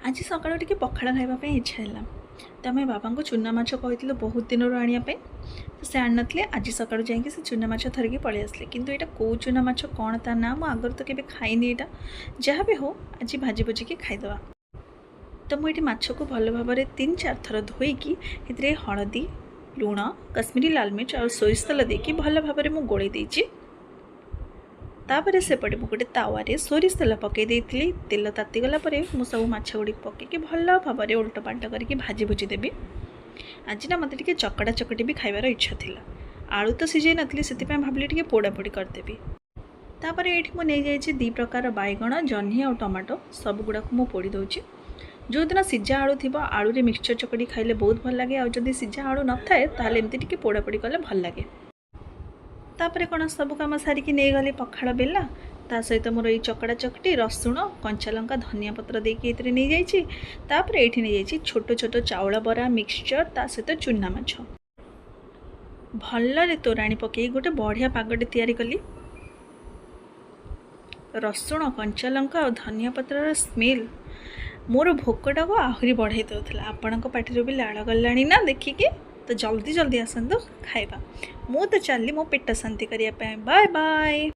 आज सकाळु टिके पखाड़ खाइबा इच्छा है तो आम बाबा को चूना माछ कहूँ बहुत दिन आने तो से आन ना आज सकाळु जाकि से चूना माछ थरिकी पलि आसले किंतु यहाँ कौ चूना माछ कौन ता ना मु आगर तो केबे खाइनी यहाँ जहाँ भी हो आज भाजी भुजिकी खाईदे। तो मुझे माछ को भल भाव 3-4 थर धोईकी हलदी लुण कश्मीरी लाल मिर्च और सोरिष तेल देकी भल भाव में गोल देची। तापर सेपटे मुझे गोटे तावे सोरिष तेल पकई देती तेल तातीगला मु सब माछ गुड़ी पकईकि भल भाव में उल्ट पाल्ट करके भाजी भुजी देवी। आज ना मत टे चकड़ा चकटी भी खाइबार इच्छा थिला आलू तो सिझे नथली से भाविली टे पोड़ा पोड़ी करदेवी। तापर ये मुझे 2 प्रकार बैगण जह्नी और टमाटो सब गुड़ाक मु पोड़ी दूची। जो दिन सिझा आलू थी आलू रे मिक्सचर चकटी खाइले बहुत भल लगे आदि सिझा आलू न थाए ताहले एमती टे पोड़ा पोड़ी कले भल लगे। तापर कौन सब कम सारिकी नहीं गली पखाड़ बेला ता सहित मोर ये चकड़ा चकटी रसुण कंचा लंका धनिया पत्र देकी नहीं जाइए। तापर ये नहीं जाइए छोट छोट चाउल बरा मिक्सचर ता सहित चूना माछ भल तोराणी पकई गोटे बढ़िया पागटे तैयारी कली। रसुण कंचा लंका और धनिया पत्र स्मेल मोर भोकटा को आहरी बढ़ाई देउथला। आपण पार्टी भी लाड़ गलानी ना देखिकी तो जल्दी जल्दी आसतु खाइबा। मु तो चली मो पेट शांति करने। Bye bye.